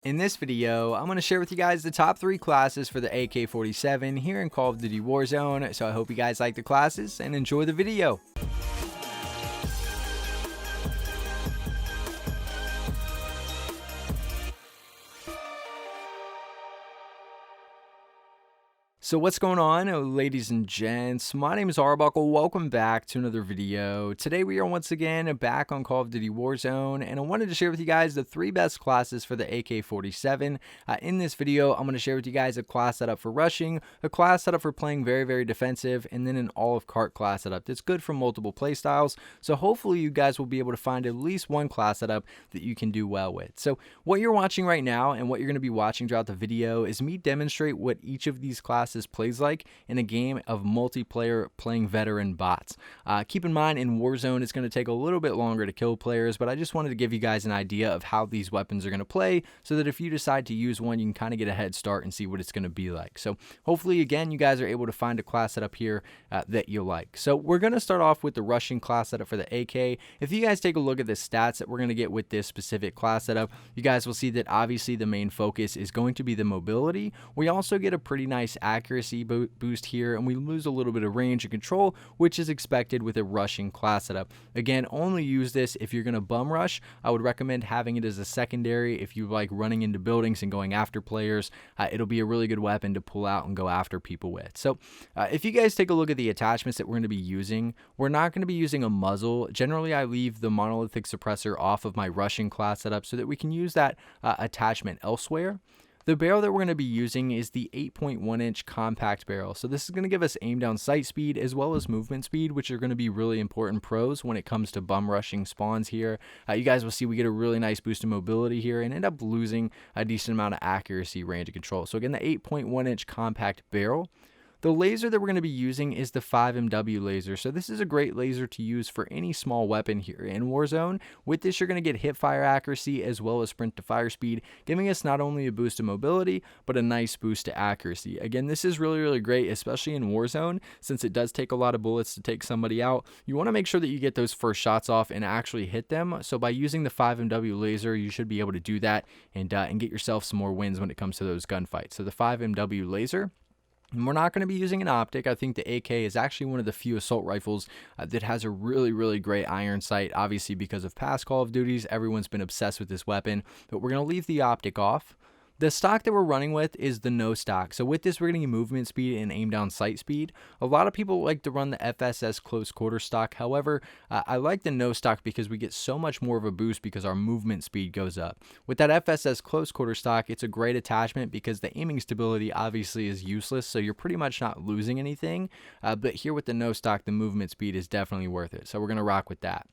In this video, I'm going to share with you guys the top 3 classes for the AK-47 here in Call of Duty Warzone, so I hope you guys like the classes and enjoy the video. So what's going on, ladies and gents? My name is Arbuckle. Welcome back to another video. Today we are once again back on Call of Duty Warzone, and I wanted to share with you guys the 3 best classes for the AK-47. In this video, I'm going to share with you guys a class setup for rushing, a class setup for playing very defensive, and then an olive cart class setup that's good for multiple playstyles. So hopefully you guys will be able to find at least one class setup that you can do well with. So what you're watching right now and what you're going to be watching throughout the video is me demonstrate what each of these classes plays like in a game of multiplayer playing veteran bots. Keep in mind, in Warzone it's going to take a little bit longer to kill players, but I just wanted to give you guys an idea of how these weapons are going to play so that if you decide to use one, you can kind of get a head start and see what it's going to be like. So hopefully, again, you guys are able to find a class setup here that you like. So we're going to start off with the rushing class setup for the AK. If you guys take a look at the stats that we're going to get with this specific class setup, you guys will see that obviously the main focus is going to be the mobility. We also get a pretty nice accuracy boost here, and we lose a little bit of range and control, which is expected with a rushing class setup. Again, only use this if you're going to bum rush. I would recommend having it as a secondary if you like running into buildings and going after players. It'll be a really good weapon to pull out and go after people with. So if you guys take a look at the attachments that we're going to be using, we're not going to be using a muzzle. Generally, I leave the monolithic suppressor off of my rushing class setup so that we can use that attachment elsewhere. The barrel that we're going to be using is the 8.1-inch compact barrel. So this is going to give us aim down sight speed as well as movement speed, which are going to be really important pros when it comes to bum rushing spawns here. You guys will see we get a really nice boost in mobility here and end up losing a decent amount of accuracy, range, and control. So again, the 8.1-inch compact barrel. The laser that we're going to be using is the 5MW laser. So this is a great laser to use for any small weapon here in Warzone. With this, you're going to get hip fire accuracy as well as sprint to fire speed, giving us not only a boost in mobility, but a nice boost to accuracy. Again, this is really great, especially in Warzone, since it does take a lot of bullets to take somebody out. You want to make sure that you get those first shots off and actually hit them. So by using the 5MW laser, you should be able to do that and get yourself some more wins when it comes to those gunfights. So the 5MW laser. And we're not going to be using an optic. I think the AK is actually one of the few assault rifles that has a really great iron sight. Obviously, because of past Call of Duties, everyone's been obsessed with this weapon, but we're going to leave the optic off. The stock that we're running with is the no stock. So with this, we're getting movement speed and aim down sight speed. A lot of people like to run the FSS close quarter stock. However, I like the no stock because we get so much more of a boost because our movement speed goes up. With that FSS close quarter stock, it's a great attachment because the aiming stability obviously is useless. So you're pretty much not losing anything. But here with the no stock, the movement speed is definitely worth it. So we're going to rock with that.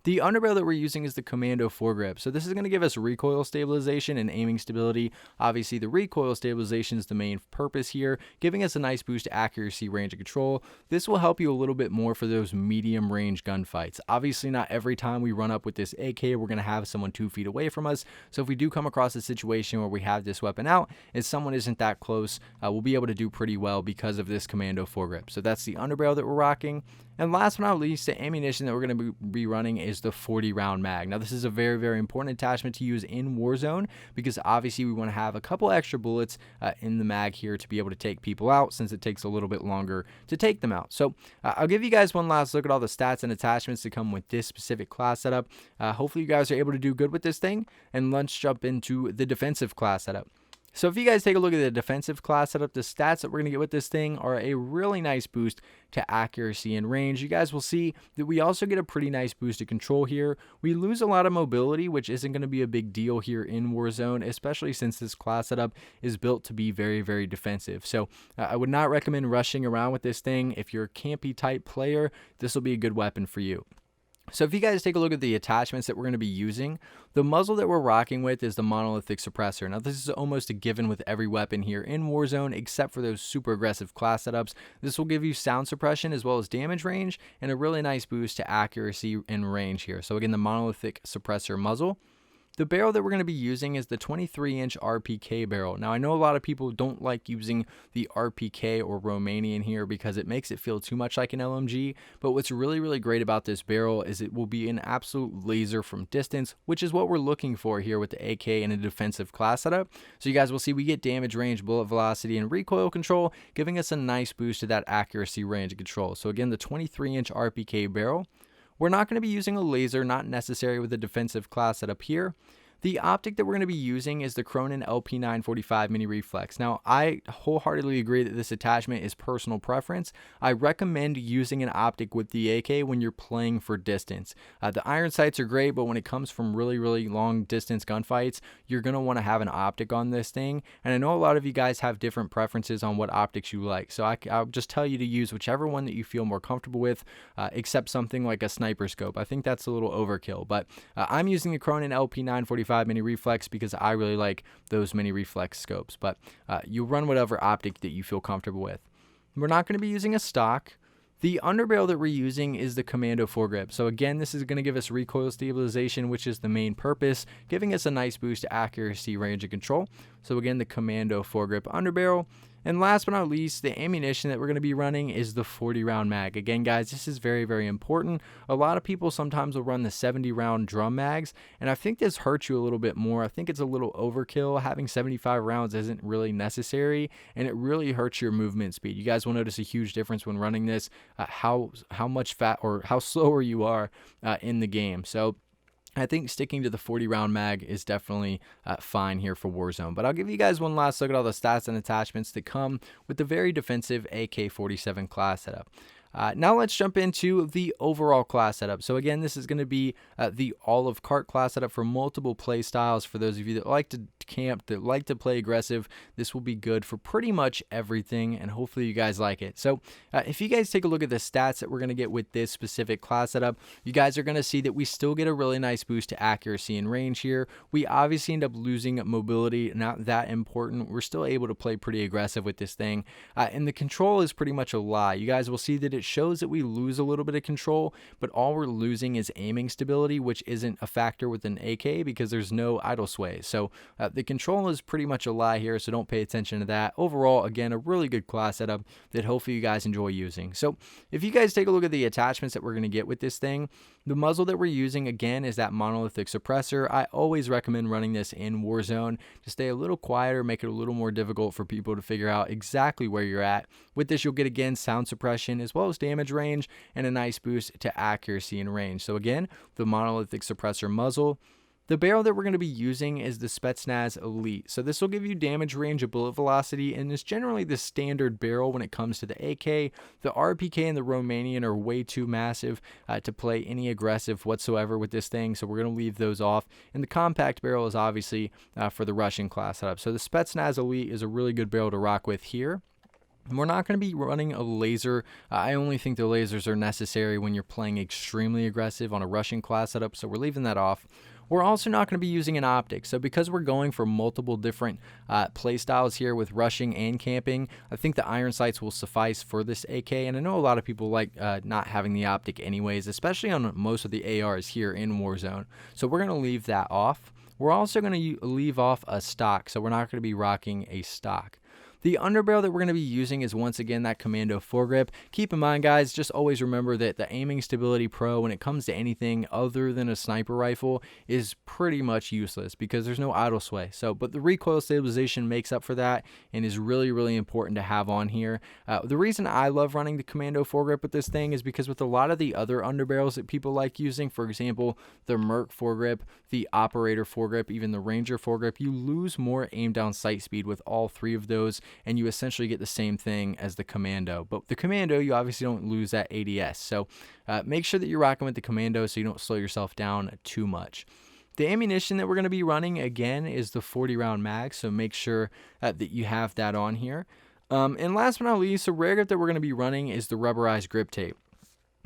The underbarrel that we're using is the Commando foregrip. So this is going to give us recoil stabilization and aiming stability. Obviously, the recoil stabilization is the main purpose here, giving us a nice boost to accuracy, range, and control. This will help you a little bit more for those medium range gunfights. Obviously, not every time we run up with this AK, we're going to have someone 2 feet away from us. So if we do come across a situation where we have this weapon out and someone isn't that close, we'll be able to do pretty well because of this Commando foregrip. So that's the underbarrel that we're rocking. And last but not least, the ammunition that we're going to be running is the 40 round mag. Now this is a very important attachment to use in Warzone because obviously we want to have a couple extra bullets in the mag here to be able to take people out, since it takes a little bit longer to take them out. So I'll give you guys one last look at all the stats and attachments that come with this specific class setup. Hopefully you guys are able to do good with this thing, and let's jump into the defensive class setup. So if you guys take a look at the defensive class setup, the stats that we're going to get with this thing are a really nice boost to accuracy and range. You guys will see that we also get a pretty nice boost to control here. We lose a lot of mobility, which isn't going to be a big deal here in Warzone, especially since this class setup is built to be very defensive. So I would not recommend rushing around with this thing. If you're a campy type player, this will be a good weapon for you. So if you guys take a look at the attachments that we're going to be using, the muzzle that we're rocking with is the monolithic suppressor. Now this is almost a given with every weapon here in Warzone except for those super aggressive class setups. This will give you sound suppression as well as damage range and a really nice boost to accuracy and range here. So again, the monolithic suppressor muzzle. The barrel that we're going to be using is the 23-inch RPK barrel. Now, I know a lot of people don't like using the RPK or Romanian here because it makes it feel too much like an LMG, but what's really, really great about this barrel is it will be an absolute laser from distance, which is what we're looking for here with the AK in a defensive class setup. So you guys will see we get damage, range, bullet velocity, and recoil control, giving us a nice boost to that accuracy, range, and control. So again, the 23-inch RPK barrel. We're not going to be using a laser, not necessary with a defensive class setup here. The optic that we're going to be using is the Cronin LP945 Mini Reflex. Now, I wholeheartedly agree that this attachment is personal preference. I recommend using an optic with the AK when you're playing for distance. The iron sights are great, but when it comes from really, really long distance gunfights, you're going to want to have an optic on this thing. And I know a lot of you guys have different preferences on what optics you like. So I'll just tell you to use whichever one that you feel more comfortable with, except something like a sniper scope. I think that's a little overkill, but I'm using the Cronin LP945 Mini Reflex because I really like those mini reflex scopes, but you run whatever optic that you feel comfortable with. We're not going to be using a stock. The underbarrel that we're using is the Commando foregrip. So again, this is going to give us recoil stabilization, which is the main purpose, giving us a nice boost to accuracy, range, and control. So again, the Commando foregrip underbarrel. And last but not least, the ammunition that we're going to be running is the 40-round mag. Again, guys, this is very, very important. A lot of people sometimes will run the 70-round drum mags, and I think this hurts you a little bit more. I think it's a little overkill. Having 75 rounds isn't really necessary, and it really hurts your movement speed. You guys will notice a huge difference when running this, how much fat or how slower you are in the game. So I think sticking to the 40-round mag is definitely fine here for Warzone. But I'll give you guys one last look at all the stats and attachments that come with the very defensive AK-47 class setup. Now let's jump into the overall class setup. So again, this is going to be the olive cart class setup for multiple play styles. For those of you that like to camp, that like to play aggressive, this will be good for pretty much everything, and hopefully you guys like it. So if you guys take a look at the stats that we're going to get with this specific class setup, you guys are going to see that we still get a really nice boost to accuracy and range here. We obviously end up losing mobility, not that important. We're still able to play pretty aggressive with this thing, and the control is pretty much a lie. You guys will see that it shows that we lose a little bit of control, but all we're losing is aiming stability, which isn't a factor with an AK because there's no idle sway. So the control is pretty much a lie here, so don't pay attention to that. Overall, again, a really good class setup that hopefully you guys enjoy using. So if you guys take a look at the attachments that we're going to get with this thing, the muzzle that we're using, again, is that monolithic suppressor. I always recommend running this in Warzone to stay a little quieter, make it a little more difficult for people to figure out exactly where you're at. With this, you'll get, again, sound suppression as well as damage range and a nice boost to accuracy and range. So again, the monolithic suppressor muzzle. The barrel that we're going to be using is the Spetsnaz Elite. So this will give you damage range of bullet velocity, and is generally the standard barrel when it comes to the AK. The RPK and the Romanian are way too massive to play any aggressive whatsoever with this thing, so we're going to leave those off. And the compact barrel is obviously for the Russian class setup. So the Spetsnaz Elite is a really good barrel to rock with here. We're not going to be running a laser. I only think the lasers are necessary when you're playing extremely aggressive on a Russian class setup, so we're leaving that off. We're also not going to be using an optic. So because we're going for multiple different play styles here with rushing and camping, I think the iron sights will suffice for this AK. And I know a lot of people like not having the optic anyways, especially on most of the ARs here in Warzone. So we're going to leave that off. We're also going to leave off a stock, so we're not going to be rocking a stock. The underbarrel that we're going to be using is once again that Commando foregrip. Keep in mind, guys, just always remember that the Aiming Stability Pro, when it comes to anything other than a sniper rifle, is pretty much useless because there's no idle sway. So, but the recoil stabilization makes up for that and is really, really important to have on here. The reason I love running the Commando foregrip with this thing is because with a lot of the other underbarrels that people like using, for example, the Merc foregrip, the Operator foregrip, even the Ranger foregrip, you lose more aim down sight speed with all three of those, and you essentially get the same thing as the Commando. But the Commando, you obviously don't lose that ADS. So make sure that you're rocking with the Commando so you don't slow yourself down too much. The ammunition that we're going to be running, again, is the 40-round mag, so make sure that you have that on here. And last but not least, the rare grip that we're going to be running is the rubberized grip tape.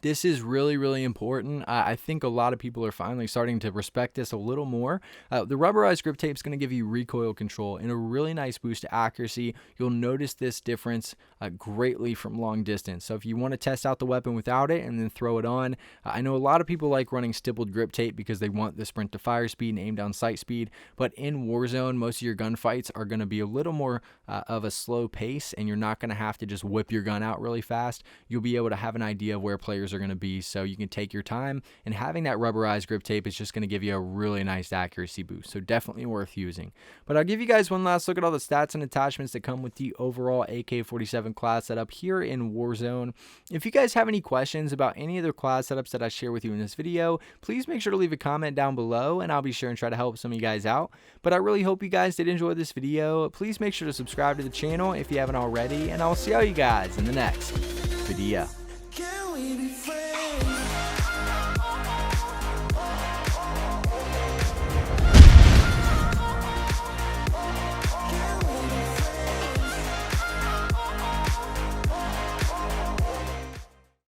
This is really, really important. I think a lot of people are finally starting to respect this a little more. The rubberized grip tape is going to give you recoil control and a really nice boost to accuracy. You'll notice this difference greatly from long distance. So if you want to test out the weapon without it and then throw it on, I know a lot of people like running stippled grip tape because they want the sprint to fire speed and aim down sight speed. But in Warzone, most of your gunfights are going to be a little more of a slow pace, and you're not going to have to just whip your gun out really fast. You'll be able to have an idea of where players are going to be, so you can take your time, and having that rubberized grip tape is just going to give you a really nice accuracy boost, so definitely worth using. But I'll give you guys one last look at all the stats and attachments that come with the overall AK-47 class setup here in Warzone. If you guys have any questions about any of the class setups that I share with you in this video, please make sure to leave a comment down below, and I'll be sure and try to help some of you guys out. But I really hope you guys did enjoy this video. Please make sure to subscribe to the channel if you haven't already, and I'll see all you guys in the next video.